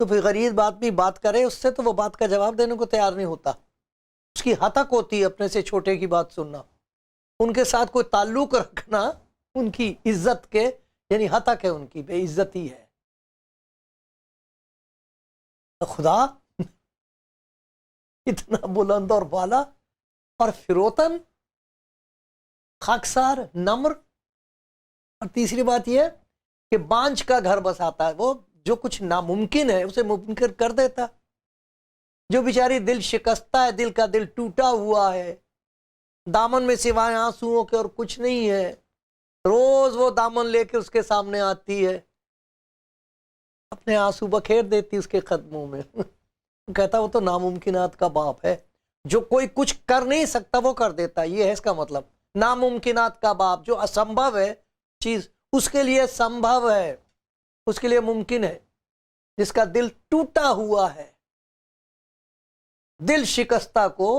تو پھر غریب آدمی بات کرے اس سے تو وہ بات کا جواب دینے کو تیار نہیں ہوتا، اس کی ہتک ہوتی ہے اپنے سے چھوٹے کی بات سننا، ان کے ساتھ کوئی تعلق رکھنا ان کی عزت کے یعنی ہتک ہے، ان کی بے عزتی ہے۔ خدا اتنا بلند اور بالا اور فروتن، خاکسار، نمر، اور تیسری بات یہ کہ بانجھ کا گھر بساتا ہے، وہ جو کچھ ناممکن ہے اسے ممکن کر دیتا، جو بیچاری دل شکستہ ہے، دل کا دل ٹوٹا ہوا ہے، دامن میں سوائے آنسوؤں کے اور کچھ نہیں ہے، روز وہ دامن لے کے اس کے سامنے آتی ہے، اپنے آنسو بکھیر دیتی اس کے قدموں میں کہتا وہ تو ناممکنات کا باپ ہے، جو کوئی کچھ کر نہیں سکتا وہ کر دیتا، یہ ہے اس کا مطلب، ناممکنات کا باپ، جو اسمبھو ہے چیز اس کے لیے سمبھو ہے، اس کے لیے ممکن ہے، جس کا دل ٹوٹا ہوا ہے، دل شکستہ کو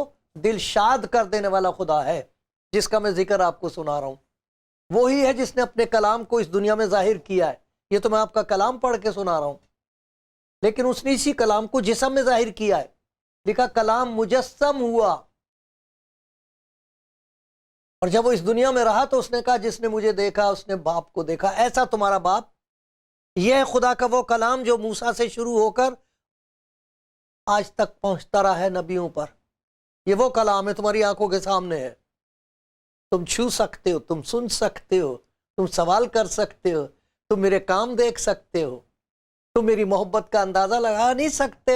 دل شاد کر دینے والا خدا ہے جس کا میں ذکر آپ کو سنا رہا ہوں، وہی ہے جس نے اپنے کلام کو اس دنیا میں ظاہر کیا ہے۔ یہ تو میں آپ کا کلام پڑھ کے سنا رہا ہوں، لیکن اس نے اسی کلام کو جسم میں ظاہر کیا ہے، لکھا کلام مجسم ہوا، اور جب وہ اس دنیا میں رہا تو اس نے کہا جس نے مجھے دیکھا اس نے باپ کو دیکھا، ایسا تمہارا باپ۔ یہ ہے خدا کا وہ کلام جو موسیٰ سے شروع ہو کر آج تک پہنچتا رہا ہے نبیوں پر، یہ وہ کلام ہے، تمہاری آنکھوں کے سامنے ہے، تم چھو سکتے ہو، تم سن سکتے ہو، تم سوال کر سکتے ہو، تم میرے کام دیکھ سکتے ہو، تم میری محبت کا اندازہ لگا نہیں سکتے،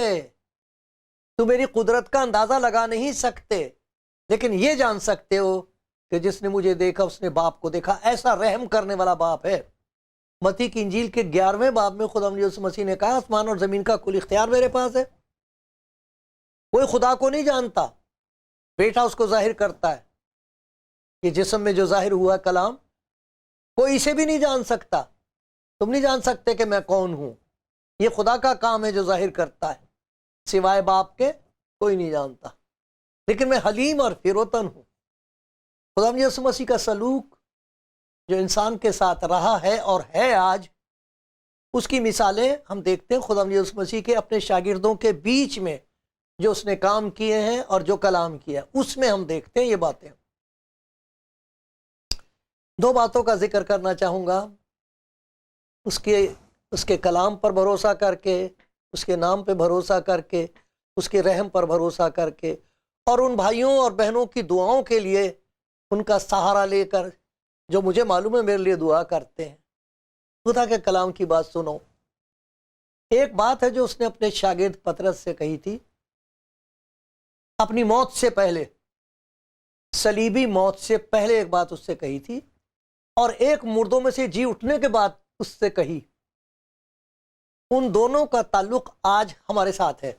تم میری قدرت کا اندازہ لگا نہیں سکتے، لیکن یہ جان سکتے ہو کہ جس نے مجھے دیکھا اس نے باپ کو دیکھا۔ ایسا رحم کرنے والا باپ ہے۔ متی کی انجیل کے 11ویں باب میں خدا یسوع مسیح نے کہا آسمان اور زمین کا کل اختیار میرے پاس ہے۔ کوئی خدا کو نہیں جانتا، بیٹا اس کو ظاہر کرتا ہے۔ یہ جسم میں جو ظاہر ہوا کلام کوئی اسے بھی نہیں جان سکتا، تم نہیں جان سکتے کہ میں کون ہوں، یہ خدا کا کام ہے جو ظاہر کرتا ہے، سوائے باپ کے کوئی نہیں جانتا، لیکن میں حلیم اور فروتن ہوں۔ خدا یسوع مسیح کا سلوک جو انسان کے ساتھ رہا ہے اور ہے آج، اس کی مثالیں ہم دیکھتے ہیں خدا یسوع مسیح کے اپنے شاگردوں کے بیچ میں جو اس نے کام کیے ہیں اور جو کلام کیا ہے اس میں ہم دیکھتے ہیں یہ باتیں۔ دو باتوں کا ذکر کرنا چاہوں گا، اس کے کلام پر بھروسہ کر کے، اس کے نام پہ بھروسہ کر کے، اس کے رحم پر بھروسہ کر کے، اور ان بھائیوں اور بہنوں کی دعاؤں کے لیے ان کا سہارا لے کر جو مجھے معلوم ہے میرے لیے دعا کرتے ہیں۔ خدا کے کلام کی بات سنو۔ ایک بات ہے جو اس نے اپنے شاگرد پطرس سے کہی تھی اپنی موت سے پہلے، صلیبی موت سے پہلے ایک بات اس سے کہی تھی، اور ایک مردوں میں سے جی اٹھنے کے بعد اس سے کہی۔ ان دونوں کا تعلق آج ہمارے ساتھ ہے۔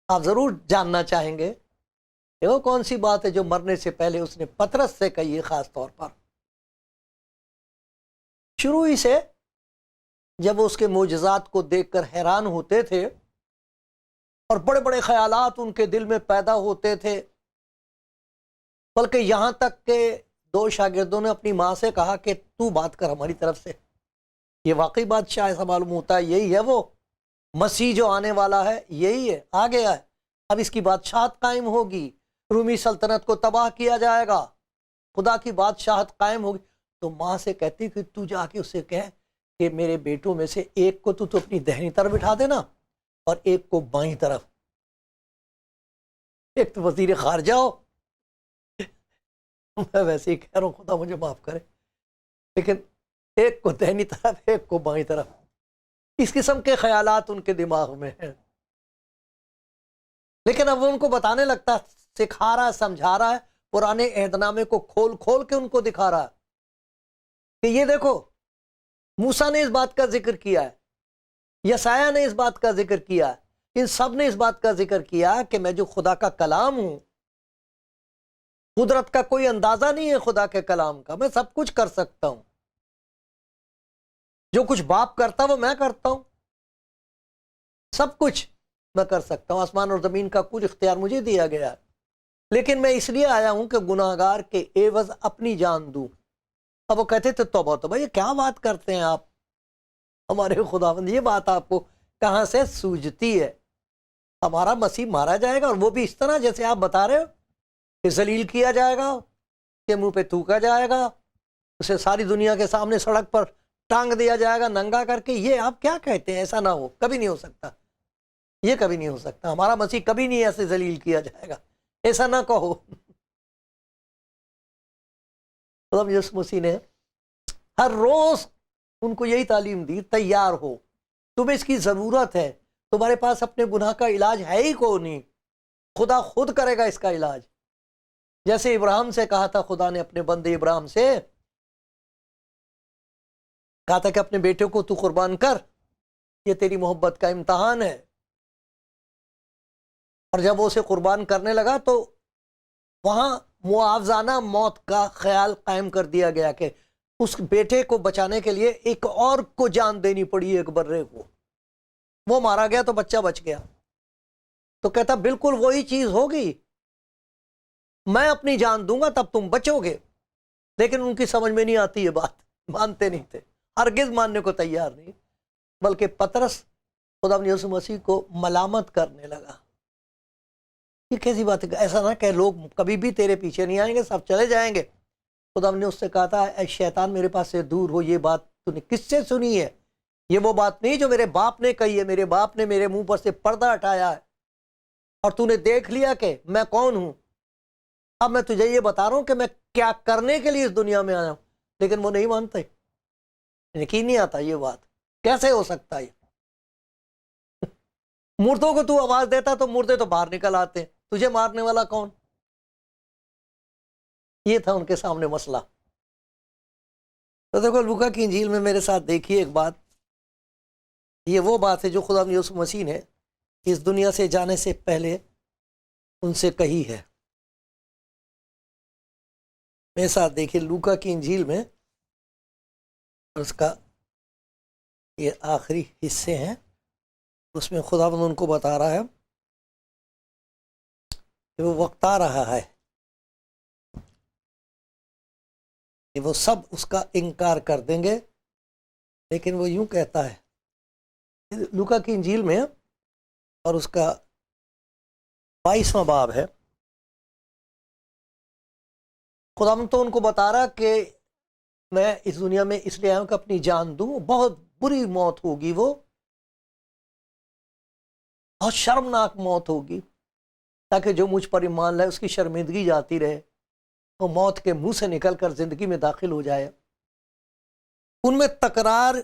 آپ ضرور جاننا چاہیں گے کہ وہ کون سی بات ہے جو مرنے سے پہلے اس نے پطرس سے کہی ہے، خاص طور پر شروع ہی سے جب وہ اس کے معجزات کو دیکھ کر حیران ہوتے تھے اور بڑے بڑے خیالات ان کے دل میں پیدا ہوتے تھے، بلکہ یہاں تک کہ دو شاگردوں نے اپنی ماں سے کہا کہ تو بات کر ہماری طرف سے، یہ واقعی بادشاہ ایسا معلوم ہوتا ہے، یہی ہے وہ مسیح جو آنے والا ہے، یہی ہے، آ گیا ہے، اب اس کی بادشاہت قائم ہوگی، رومی سلطنت کو تباہ کیا جائے گا، خدا کی بادشاہت قائم ہوگی۔ تو ماں سے کہتی کہ تو جا کے اسے کہہ کہ میرے بیٹوں میں سے ایک کو تو اپنی دہنی طرف بٹھا دینا اور ایک کو بائیں طرف۔ ایک تو وزیر خارجہ ہو، میں ویسے ہی کہہ رہا ہوں خدا مجھے معاف کرے، لیکن ایک کو دہنی طرف ایک کو بائیں طرف، اس قسم کے خیالات ان کے دماغ میں ہیں۔ لیکن اب وہ ان کو بتانے لگتا، سکھا رہا ہے، سمجھا رہا ہے، پرانے عہد نامے کو کھول کھول کے ان کو دکھا رہا ہے کہ یہ دیکھو موسیٰ نے اس بات کا ذکر کیا ہے، یسایہ نے اس بات کا ذکر کیا ہے، ان سب نے اس بات کا ذکر کیا کہ میں جو خدا کا کلام ہوں، قدرت کا کوئی اندازہ نہیں ہے خدا کے کلام کا، میں سب کچھ کر سکتا ہوں، جو کچھ باپ کرتا وہ میں کرتا ہوں، سب کچھ میں کر سکتا ہوں، آسمان اور زمین کا کچھ اختیار مجھے دیا گیا ہے، لیکن میں اس لیے آیا ہوں کہ گناہگار کے عوض اپنی جان دوں۔ اب وہ کہتے تھے توبہ توبہ، یہ کیا بات کرتے ہیں آپ، ہمارے خداوند. یہ بات آپ کو کہاں سے سوجتی ہے؟ ہمارا مسیح مارا جائے گا، اور وہ بھی اس طرح جیسے آپ بتا رہے ہو کہ ذلیل کیا جائے گا، کہ منہ پہ تھوکا جائے گا، اسے ساری دنیا کے سامنے سڑک پر ٹانگ دیا جائے گا ننگا کر کے. یہ آپ کیا کہتے ہیں؟ ایسا نہ ہو، کبھی نہیں ہو سکتا. یہ کبھی نہیں ہو سکتا. ہمارا مسیح کبھی نہیں ایسے ذلیل کیا جائے گا، ایسا نہ کہو. مطلب یسوع مسیح نے ہر روز ان کو یہی تعلیم دی، تیار ہو، تمہیں اس کی ضرورت ہے. تمہارے پاس اپنے گناہ کا علاج ہے ہی کو نہیں، خدا خود کرے گا اس کا علاج. جیسے ابراہیم سے کہا تھا، خدا نے اپنے بندے ابراہیم سے کہا تھا کہ اپنے بیٹے کو تو قربان کر، یہ تیری محبت کا امتحان ہے. اور جب وہ اسے قربان کرنے لگا تو وہاں معاوضانہ موت کا خیال قائم کر دیا گیا کہ اس بیٹے کو بچانے کے لیے ایک اور کو جان دینی پڑی، ایک برے کو. وہ مارا گیا تو بچہ بچ گیا. تو کہتا بالکل وہی چیز ہوگی، میں اپنی جان دوں گا تب تم بچو گے. لیکن ان کی سمجھ میں نہیں آتی یہ بات، مانتے نہیں تھے، ہرگز ماننے کو تیار نہیں. بلکہ پطرس خدا یسوع مسیح کو ملامت کرنے لگا. یہ کیسی بات ہے؟ ایسا نہ کہ لوگ کبھی بھی تیرے پیچھے نہیں آئیں گے، سب چلے جائیں گے. خدا نے اس سے کہا تھا اے شیطان میرے پاس سے دور ہو، یہ بات تو نے کس سے سنی ہے؟ یہ وہ بات نہیں جو میرے باپ نے کہی ہے. میرے باپ نے میرے منہ پر سے پردہ ہٹایا ہے، اور تو نے دیکھ لیا کہ میں کون ہوں. اب میں تجھے یہ بتا رہا ہوں کہ میں کیا کرنے کے لیے اس دنیا میں آیا ہوں. لیکن وہ نہیں مانتے، یقین نہیں آتا. یہ بات کیسے ہو سکتا ہے؟ مردوں کو تو آواز دیتا تو مردے تو باہر نکل آتے، تجھے مارنے والا کون؟ یہ تھا ان کے سامنے مسئلہ. تو دیکھو لوکا کی انجیل میں میرے ساتھ دیکھیے ایک بات. یہ وہ بات ہے جو خدا یسوع مسیح نے اس دنیا سے جانے سے پہلے ان سے کہی ہے. میرے ساتھ دیکھیے لوکا کی انجیل میں اس کا یہ آخری حصے ہیں، اس میں خداوند ان کو بتا رہا ہے کہ وہ وقت آ رہا ہے کہ وہ سب اس کا انکار کر دیں گے. لیکن وہ یوں کہتا ہے لوکا کی انجیل میں، اور اس کا 22واں باب ہے. خداوند تو ان کو بتا رہا کہ میں اس دنیا میں اس لیے آیا ہوں کہ اپنی جان دوں. بہت بری موت ہوگی، وہ بہت شرمناک موت ہوگی، تاکہ جو مجھ پر ایمان لائے اس کی شرمندگی جاتی رہے، وہ موت کے منہ سے نکل کر زندگی میں داخل ہو جائے. ان میں تکرار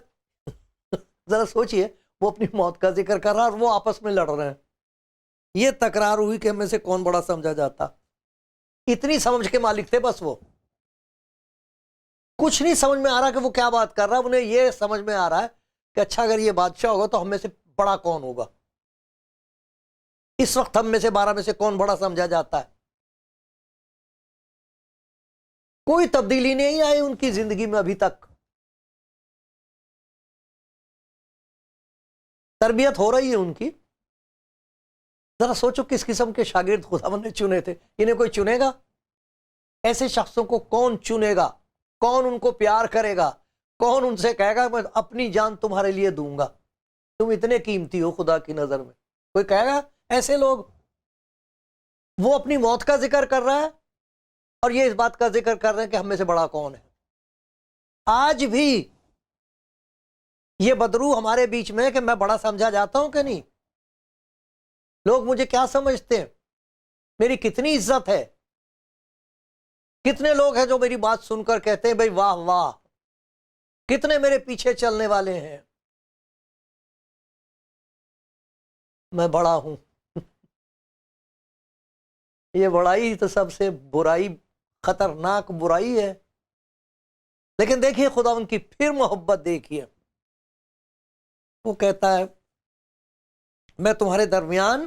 ذرا سوچئے، وہ اپنی موت کا ذکر کر رہا اور وہ آپس میں لڑ رہے ہیں. یہ تکرار ہوئی کہ ہم میں سے کون بڑا سمجھا جاتا. اتنی سمجھ کے مالک تھے بس. وہ کچھ نہیں سمجھ میں آ رہا کہ وہ کیا بات کر رہا. انہیں یہ سمجھ میں آ رہا ہے کہ اچھا اگر یہ بادشاہ ہوگا تو ہم میں سے بڑا کون ہوگا. اس وقت ہم میں سے 12 میں سے کون بڑا سمجھا جاتا ہے. کوئی تبدیلی نہیں آئی ان کی زندگی میں ابھی تک. تربیت ہو رہی ہے ان کی. ذرا سوچو کس قسم کے شاگرد خداوند نے چنے تھے. انہیں کوئی چنے گا؟ ایسے شخصوں کو کون چنے گا؟ کون ان کو پیار کرے گا؟ کون ان سے کہے گا میں اپنی جان تمہارے لیے دوں گا، تم اتنے قیمتی ہو خدا کی نظر میں؟ کوئی کہے گا؟ ایسے لوگ. وہ اپنی موت کا ذکر کر رہا ہے اور یہ اس بات کا ذکر کر رہے ہیں کہ ہم میں سے بڑا کون ہے. آج بھی یہ بدرو ہمارے بیچ میں ہے کہ میں بڑا سمجھا جاتا ہوں کہ نہیں. لوگ مجھے کیا سمجھتے ہیں، میری کتنی عزت ہے. کتنے لوگ ہیں جو میری بات سن کر کہتے ہیں بھئی واہ واہ، کتنے میرے پیچھے چلنے والے ہیں، میں بڑا ہوں. یہ بڑائی تو سب سے برائی، خطرناک برائی ہے. لیکن دیکھیے خدا ان کی پھر محبت دیکھیے. وہ کہتا ہے میں تمہارے درمیان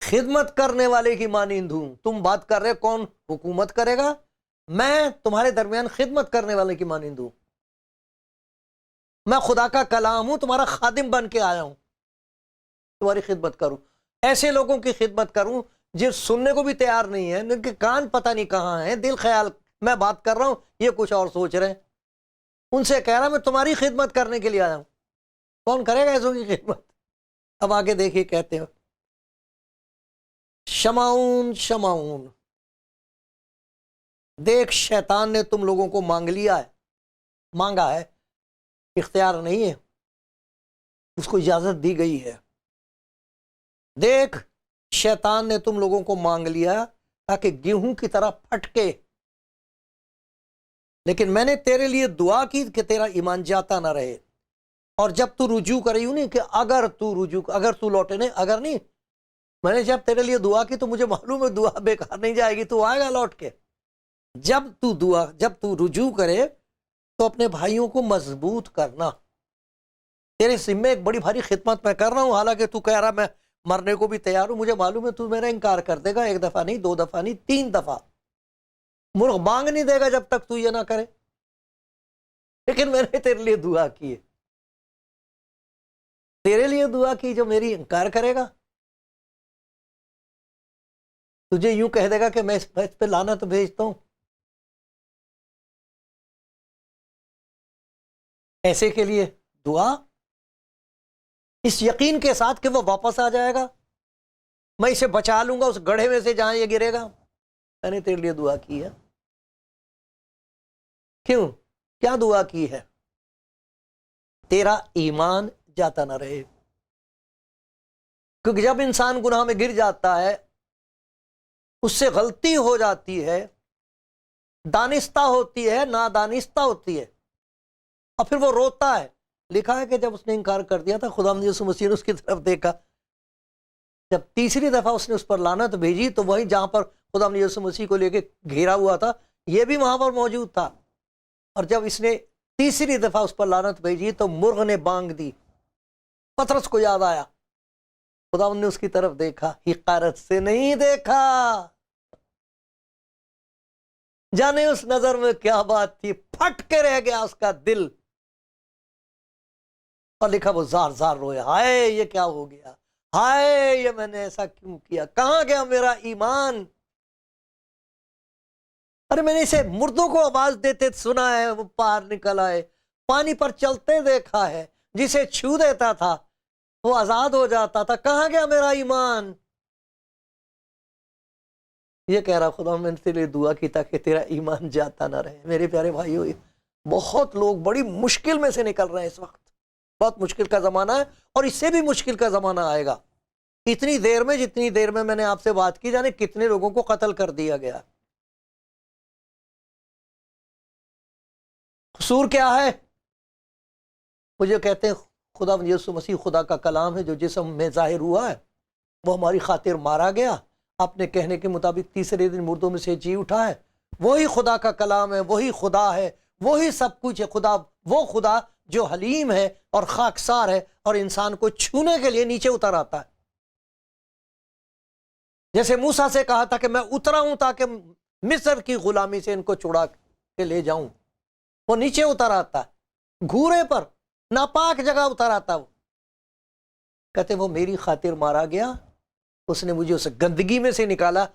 خدمت کرنے والے کی مانند ہوں. تم بات کر رہے کون حکومت کرے گا؟ میں تمہارے درمیان خدمت کرنے والے کی مانند ہوں. میں خدا کا کلام ہوں، تمہارا خادم بن کے آیا ہوں، تمہاری خدمت کروں. ایسے لوگوں کی خدمت کروں جو سننے کو بھی تیار نہیں ہے، ان کے کان پتہ نہیں کہاں ہیں، دل خیال میں بات کر رہا ہوں یہ کچھ اور سوچ رہے ہیں. ان سے کہہ رہا میں تمہاری خدمت کرنے کے لیے آیا ہوں. کون کرے گا ایسوں کی خدمت؟ اب آگے دیکھیے کہتے ہیں شمعون شمعون، دیکھ شیطان نے تم لوگوں کو مانگا ہے، اختیار نہیں ہے، اس کو اجازت دی گئی ہے. دیکھ شیطان نے تم لوگوں کو مانگ لیا تاکہ گیہوں کی طرح پھٹکے، لیکن میں نے تیرے لیے دعا کی کہ تیرا ایمان جاتا نہ رہے. اور جب تو رجوع کرے یوں نہیں کہ اگر تو لوٹے، نہیں، اگر نہیں، میں نے جب تیرے لیے دعا کی تو مجھے معلوم ہے دعا بیکار نہیں جائے گی، تو آئے گا لوٹ کے. جب تو رجوع کرے تو اپنے بھائیوں کو مضبوط کرنا. تیرے ذمے ایک بڑی بھاری خدمت میں کر رہا ہوں، حالانکہ تو کہہ رہا میں مرنے کو بھی تیار ہوں، مجھے معلوم ہے تو میرا انکار کر دے گا، 1 دفعہ نہیں، 2 دفعہ نہیں، 3 دفعہ. مرغ بانگ نہیں دے گا جب تک تو یہ نہ کرے. لیکن میں نے تیرے لیے دعا کی ہے، تیرے لیے دعا کی، جو میری انکار کرے گا تجھے یوں کہہ دے گا کہ میں اس پہ لعنت بھیجتا ہوں. ایسے کے لیے دعا اس یقین کے ساتھ کہ وہ واپس آ جائے گا، میں اسے بچا لوں گا اس گڑھے میں سے جہاں یہ گرے گا. میں نے تیرے لیے دعا کی ہے. کیوں؟ کیا دعا کی ہے؟ تیرا ایمان جاتا نہ رہے. کیونکہ جب انسان گناہ میں گر جاتا ہے، اس سے غلطی ہو جاتی ہے، دانستہ ہوتی ہے، نادانستہ ہوتی ہے، اور پھر وہ روتا ہے. لکھا ہے کہ جب اس نے انکار کر دیا تھا، خدا یسوع مسیح نے اس کی طرف دیکھا، جب تیسری دفعہ اس نے اس پر لعنت بھیجی تو وہی جہاں پر خدا یسوع مسیح کو لے کے گھیرا ہوا تھا یہ بھی وہاں پر موجود تھا. اور جب اس نے تیسری دفعہ اس پر لعنت بھیجی تو مرغ نے بانگ دی. پطرس کو یاد آیا، خدا نے اس کی طرف دیکھا، حقارت سے نہیں دیکھا. جانے اس نظر میں کیا بات تھی، پھٹ کے رہ گیا اس کا دل. اور لکھا وہ زار زار رویا، ہائے یہ کیا ہو گیا، ہائے یہ میں نے ایسا کیوں کیا، کہاں گیا میرا ایمان. ارے میں نے اسے مردوں کو آواز دیتے سنا ہے، وہ باہر نکل آئے، پانی پر چلتے دیکھا ہے، جسے چھو دیتا تھا وہ آزاد ہو جاتا تھا، کہاں گیا میرا ایمان. یہ کہہ رہا خدا میں نے تیرے لیے دعا کی تاکہ تیرا ایمان جاتا نہ رہے. میرے پیارے بھائیو، بہت لوگ بڑی مشکل میں سے نکل رہے ہیں اس وقت. بہت مشکل کا زمانہ ہے، اور اس سے بھی مشکل کا زمانہ آئے گا. اتنی دیر میں میں نے آپ سے بات کی، جانے کتنے لوگوں کو قتل کر دیا گیا. قصور کیا ہے؟ مجھے کہتے ہیں خدا یسوع مسیح خدا کا کلام ہے جو جسم میں ظاہر ہوا ہے، وہ ہماری خاطر مارا گیا، اپنے کہنے کے مطابق تیسرے دن مردوں میں سے جی اٹھا ہے. وہی خدا کا کلام ہے، وہی خدا ہے، وہی سب کچھ ہے. وہ خدا جو حلیم ہے اور خاکسار ہے اور انسان کو چھونے کے لیے نیچے اتر آتا ہے. جیسے موسیٰ سے کہا تھا کہ میں اترا ہوں تاکہ مصر کی غلامی سے ان کو چھڑا کے لے جاؤں، وہ نیچے اتر آتا ہے، گھورے پر ناپاک جگہ اتر آتا. وہ کہتے وہ میری خاطر مارا گیا، اس نے مجھے اس گندگی میں سے نکالا.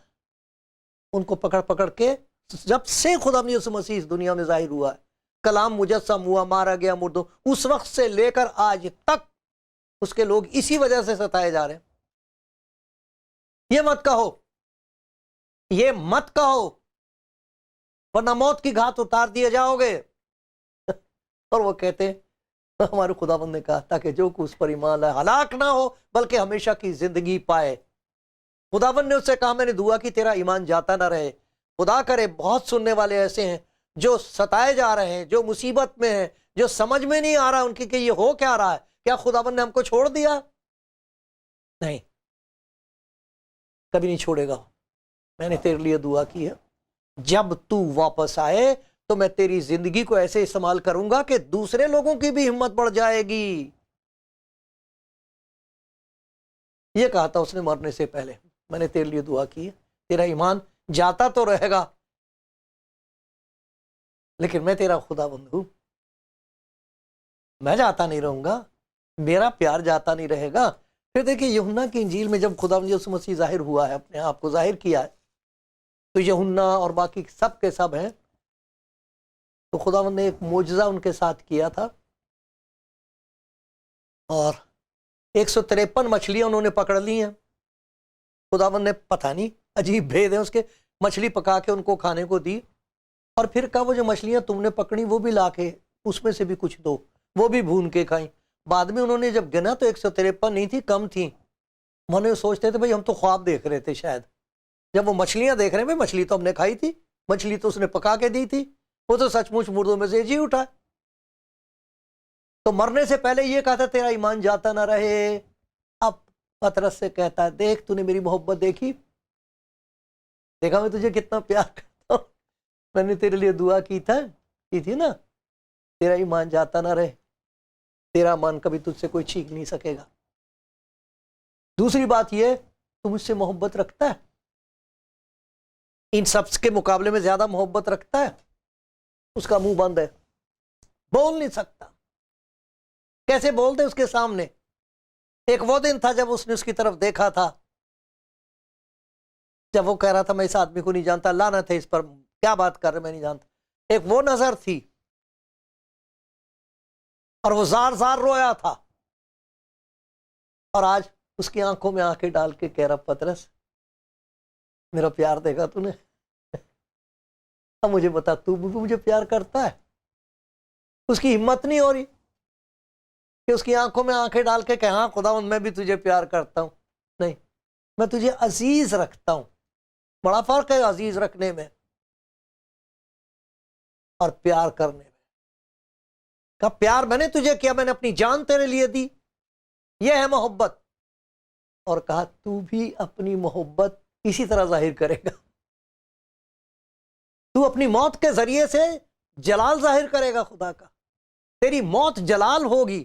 ان کو پکڑ پکڑ کے جب سے خدا یسوع مسیح اس دنیا میں ظاہر ہوا ہے، کلام مجسم ہوا، مارا گیا مردوں، اس وقت سے لے کر آج تک اس کے لوگ اسی وجہ سے ستائے جا رہے ہیں. یہ مت کہو ورنہ موت کی گھات اتار دیے جاؤ گے. اور وہ کہتے ہیں ہمارے خداوند نے کہا تاکہ جو کوئی اس پر ایمان لائے ہلاک نہ ہو بلکہ ہمیشہ کی زندگی پائے. خداوند نے اس سے کہا میں نے دعا کی تیرا ایمان جاتا نہ رہے. خدا کرے بہت سننے والے ایسے ہیں جو ستائے جا رہے ہیں، جو مصیبت میں ہیں، جو سمجھ میں نہیں آ رہا ان کی کہ یہ ہو کیا رہا ہے. کیا خداوند نے ہم کو چھوڑ دیا؟ نہیں، کبھی نہیں چھوڑے گا. میں نے تیرے لیے دعا کی ہے، جب تو واپس آئے تو میں تیری زندگی کو ایسے استعمال کروں گا کہ دوسرے لوگوں کی بھی ہمت بڑھ جائے گی. یہ کہا تھا اس نے مرنے سے پہلے، میں نے تیرے لیے دعا کی ہے، تیرا ایمان جاتا تو رہے گا لیکن میں تیرا خداوند ہوں، میں جاتا نہیں رہوں گا، میرا پیار جاتا نہیں رہے گا. پھر دیکھیں یوحنا کی انجیل میں جب خداوند یسوع مسیح ظاہر ہوا ہے، اپنے آپ کو ظاہر کیا ہے، تو یوحنا اور باقی سب کے سب ہیں تو خداوند نے ایک معجزہ ان کے ساتھ کیا تھا، اور 153 مچھلیاں انہوں نے پکڑ لی ہیں۔ خداوند نے پتہ نہیں عجیب بھید ہے اس کے، مچھلی پکا کے ان کو کھانے کو دی، اور پھر کہا وہ جو مچھلیاں تم نے پکڑی وہ بھی لا کے اس میں سے بھی کچھ دو، وہ بھی بھون کے کھائیں۔ بعد میں انہوں نے جب گنا تو 153 نہیں تھی، کم تھیں۔ وہ سوچتے تھے بھائی ہم تو خواب دیکھ رہے تھے شاید، جب وہ مچھلیاں دیکھ رہے ہیں، بھائی مچھلی تو ہم نے کھائی تھی، مچھلی تو اس نے پکا کے دی تھی، وہ تو سچ مچ مردوں میں سے جی اٹھا۔ تو مرنے سے پہلے یہ کہا تھا تیرا ایمان جاتا نہ رہے۔ اب پطرس سے کہتا ہے دیکھ تو نے میری محبت دیکھی، دیکھا میں تجھے کتنا پیار کرتا ہوں، میں نے تیرے لیے دعا کی تھی نا، تیرا ایمان جاتا نہ رہے، تیرا ایمان کبھی تجھ سے کوئی چھین نہیں سکے گا۔ دوسری بات یہ، تو مجھ سے محبت رکھتا ہے، ان سب کے مقابلے میں زیادہ محبت رکھتا ہے، اس کا منہ بند ہے، بول نہیں سکتا۔ کیسے بول دے اس کے سامنے؟ ایک وہ دن تھا جب اس نے اس کی طرف دیکھا تھا، جب وہ کہہ رہا تھا میں اس آدمی کو نہیں جانتا، لعنت ہے اس پر، کیا بات کر رہے میں نہیں جانتا۔ ایک وہ نظر تھی، اور وہ زار زار رویا تھا، اور آج اس کی آنکھوں میں آنکھیں ڈال کے کہہ رہا پطرس میرا پیار دیکھا تو نے، اب مجھے بتا تو بھی مجھے پیار کرتا ہے؟ اس کی ہمت نہیں ہو رہی کہ اس کی آنکھوں میں آنکھیں ڈال کے کہ ہاں خداوند میں بھی تجھے پیار کرتا ہوں۔ نہیں، میں تجھے عزیز رکھتا ہوں۔ بڑا فرق ہے عزیز رکھنے میں اور پیار کرنے میں۔ کہا پیار میں نے تجھے کیا، میں نے اپنی جان تیرے لیے دی، یہ ہے محبت۔ اور کہا تو بھی اپنی محبت اسی طرح ظاہر کرے گا، تو اپنی موت کے ذریعے سے جلال ظاہر کرے گا خدا کا، تیری موت جلال ہوگی،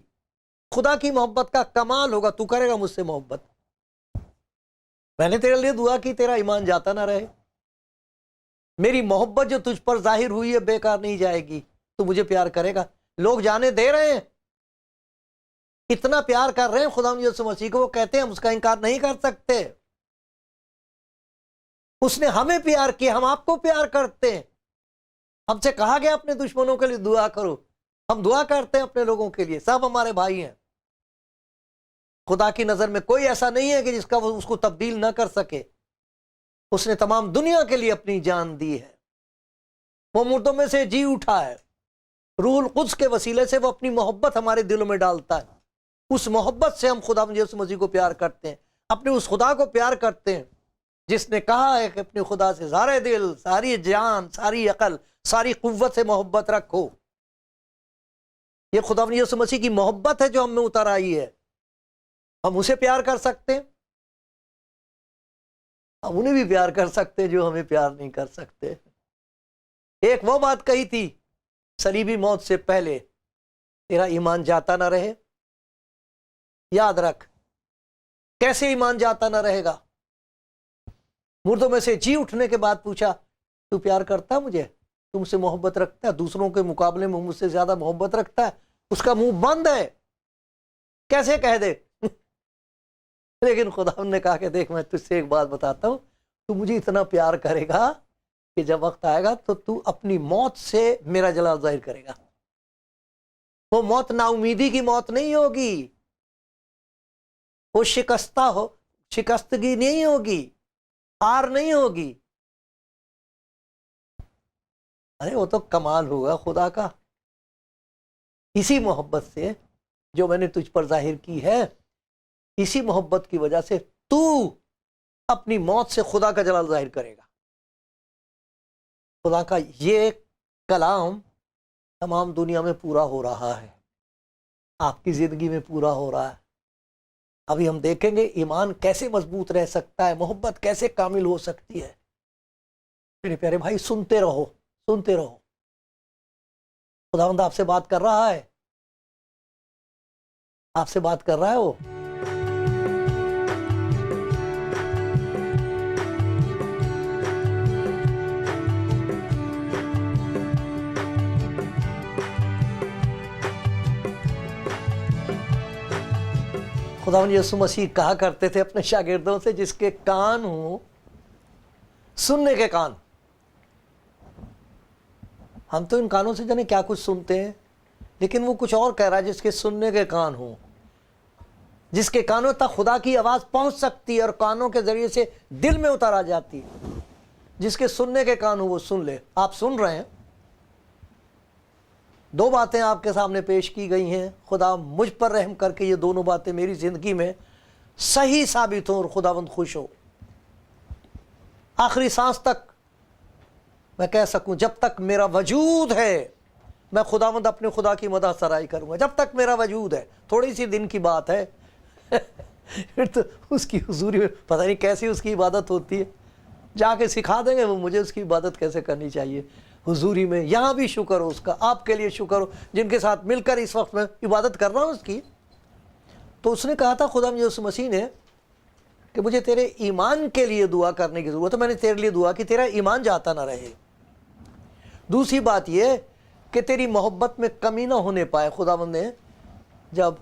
خدا کی محبت کا کمال ہوگا، تو کرے گا مجھ سے محبت۔ میں نے تیرے لیے دعا کی تیرا ایمان جاتا نہ رہے، میری محبت جو تجھ پر ظاہر ہوئی ہے بیکار نہیں جائے گی، تو مجھے پیار کرے گا۔ لوگ جانے دے رہے ہیں، اتنا پیار کر رہے ہیں خدا یسوع مسیح کو، وہ کہتے ہیں ہم اس کا انکار نہیں کر سکتے، اس نے ہمیں پیار کیا، ہم آپ کو پیار کرتے ہیں، ہم سے کہا گیا اپنے دشمنوں کے لیے دعا کرو، ہم دعا کرتے ہیں اپنے لوگوں کے لیے، سب ہمارے بھائی ہیں۔ خدا کی نظر میں کوئی ایسا نہیں ہے کہ جس کا وہ اس کو تبدیل نہ کر سکے۔ اس نے تمام دنیا کے لیے اپنی جان دی ہے، وہ مردوں میں سے جی اٹھا ہے، روح القدس کے وسیلے سے وہ اپنی محبت ہمارے دلوں میں ڈالتا ہے، اس محبت سے ہم خدا یسوع مسیح کو پیار کرتے ہیں، اپنے اس خدا کو پیار کرتے ہیں جس نے کہا ہے کہ اپنے خدا سے سارے دل، ساری جان، ساری عقل، ساری قوت سے محبت رکھو۔ یہ خدا یسوع مسیح کی محبت ہے جو ہم میں اتر آئی ہے، ہم اسے پیار کر سکتے ہیں، ہم انہیں بھی پیار کر سکتے ہیں جو ہمیں پیار نہیں کر سکتے۔ ایک وہ بات کہی تھی صلیبی موت سے پہلے، تیرا ایمان جاتا نہ رہے، یاد رکھ کیسے ایمان جاتا نہ رہے گا۔ مردوں میں سے جی اٹھنے کے بعد پوچھا تو پیار کرتا ہے مجھے، تم سے محبت رکھتا ہے، دوسروں کے مقابلے میں مجھ سے زیادہ محبت رکھتا ہے، اس کا منہ بند ہے، کیسے کہہ دے؟ لیکن خدا نے کہا کہ دیکھ میں تجھ سے ایک بات بتاتا ہوں، تو مجھے اتنا پیار کرے گا کہ جب وقت آئے گا تو اپنی موت سے میرا جلال ظاہر کرے گا۔ وہ موت نا امیدی کی موت نہیں ہوگی، وہ شکستگی نہیں ہوگی، ہار نہیں ہوگی۔ ارے وہ تو کمال ہوگا خدا کا، اسی محبت سے جو میں نے تجھ پر ظاہر کی ہے، اسی محبت کی وجہ سے تو اپنی موت سے خدا کا جلال ظاہر کرے گا۔ خدا کا یہ کلام تمام دنیا میں پورا ہو رہا ہے، آپ کی زندگی میں پورا ہو رہا ہے۔ ابھی ہم دیکھیں گے ایمان کیسے مضبوط رہ سکتا ہے، محبت کیسے کامل ہو سکتی ہے۔ میرے پیارے بھائی سنتے رہو، سنتے رہو، خداوند آپ سے بات کر رہا ہے، آپ سے بات کر رہا ہے وہ۔ خداوند یسوع مسیح کہا کرتے تھے اپنے شاگردوں سے جس کے کان ہوں، سننے کے کان، ہم تو ان کانوں سے جانے کیا کچھ سنتے ہیں، لیکن وہ کچھ اور کہہ رہا ہے جس کے سننے کے کان ہوں، جس کے کانوں تک خدا کی آواز پہنچ سکتی ہے اور کانوں کے ذریعے سے دل میں اتار آ جاتی ہے۔ جس کے سننے کے کان ہوں وہ سن لے۔ آپ سن رہے ہیں، دو باتیں آپ کے سامنے پیش کی گئی ہیں۔ خدا مجھ پر رحم کر کے یہ دونوں باتیں میری زندگی میں صحیح ثابت ہوں اور خداوند خوش ہو، آخری سانس تک میں کہہ سکوں جب تک میرا وجود ہے میں خداوند اپنے خدا کی مدح سرائی کروں گا۔ جب تک میرا وجود ہے، تھوڑی سی دن کی بات ہے پھر تو اس کی حضوری میں پتہ نہیں کیسی اس کی عبادت ہوتی ہے، جا کے سکھا دیں گے وہ مجھے اس کی عبادت کیسے کرنی چاہیے حضوری میں۔ یہاں بھی شکر ہو اس کا، آپ کے لیے شکر ہو جن کے ساتھ مل کر اس وقت میں عبادت کر رہا ہوں اس کی۔ تو اس نے کہا تھا خدا یسوع مسیح نے کہ مجھے تیرے ایمان کے لیے دعا کرنے کی ضرورت ہے، میں نے تیرے لیے دعا کی تیرا ایمان جاتا نہ رہے۔ دوسری بات یہ کہ تیری محبت میں کمی نہ ہونے پائے۔ خداوند نے جب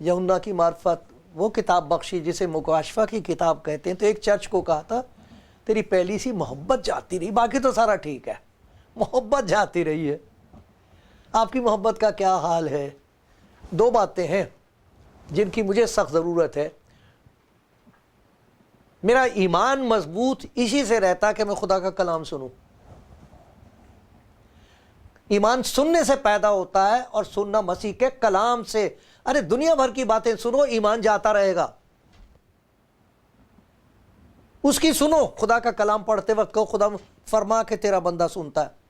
یوحنا کی معرفت وہ کتاب بخشی جسے مکاشفہ کی کتاب کہتے ہیں، تو ایک چرچ کو کہا تھا تیری پہلی سی محبت جاتی رہی، باقی تو سارا ٹھیک ہے، محبت جاتی رہی ہے۔ آپ کی محبت کا کیا حال ہے؟ دو باتیں ہیں جن کی مجھے سخت ضرورت ہے۔ میرا ایمان مضبوط اسی سے رہتا کہ میں خدا کا کلام سنوں۔ ایمان سننے سے پیدا ہوتا ہے اور سننا مسیح کے کلام سے۔ ارے دنیا بھر کی باتیں سنو، ایمان جاتا رہے گا۔ اس کی سنو، خدا کا کلام پڑھتے وقت کو خدا فرما کہ تیرا بندہ سنتا ہے۔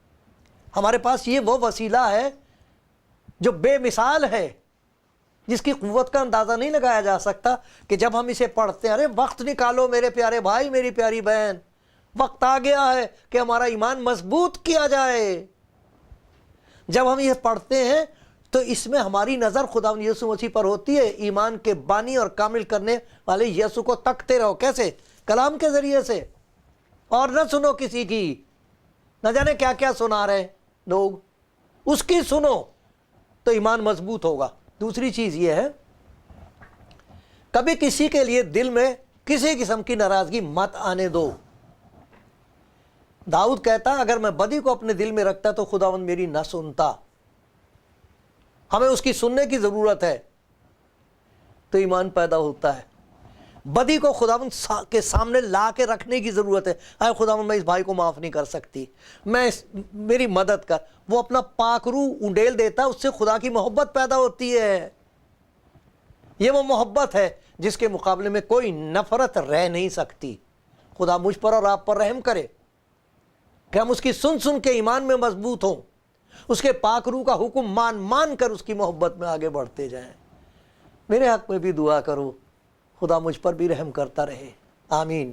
ہمارے پاس یہ وہ وسیلہ ہے جو بے مثال ہے، جس کی قوت کا اندازہ نہیں لگایا جا سکتا، کہ جب ہم اسے پڑھتے ہیں، ارے وقت نکالو میرے پیارے بھائی، میری پیاری بہن، وقت آ گیا ہے کہ ہمارا ایمان مضبوط کیا جائے۔ جب ہم یہ پڑھتے ہیں تو اس میں ہماری نظر خداوند یسوع مسیح پر ہوتی ہے، ایمان کے بانی اور کامل کرنے والے یسوع کو تکتے رہو۔ کیسے؟ کلام کے ذریعے سے۔ اور نہ سنو کسی کی، نہ جانے کیا کیا سنا رہے لوگ، اس کی سنو تو ایمان مضبوط ہوگا۔ دوسری چیز یہ ہے، کبھی کسی کے لیے دل میں کسی قسم کی ناراضگی مت آنے دو۔ داؤد کہتا اگر میں بدی کو اپنے دل میں رکھتا تو خداوند میری نہ سنتا۔ ہمیں اس کی سننے کی ضرورت ہے تو ایمان پیدا ہوتا ہے۔ بدی کو خداوند کے سامنے لا کے رکھنے کی ضرورت ہے۔ اے خداوند میں اس بھائی کو معاف نہیں کر سکتی، میری مدد کر۔ وہ اپنا پاک روح انڈیل دیتا ہے، اس سے خدا کی محبت پیدا ہوتی ہے۔ یہ وہ محبت ہے جس کے مقابلے میں کوئی نفرت رہ نہیں سکتی۔ خدا مجھ پر اور آپ پر رحم کرے کہ ہم اس کی سن سن کے ایمان میں مضبوط ہوں، اس کے پاک روح کا حکم مان مان کر اس کی محبت میں آگے بڑھتے جائیں۔ میرے حق میں بھی دعا کرو، خدا مجھ پر بھی رحم کرتا رہے، آمین۔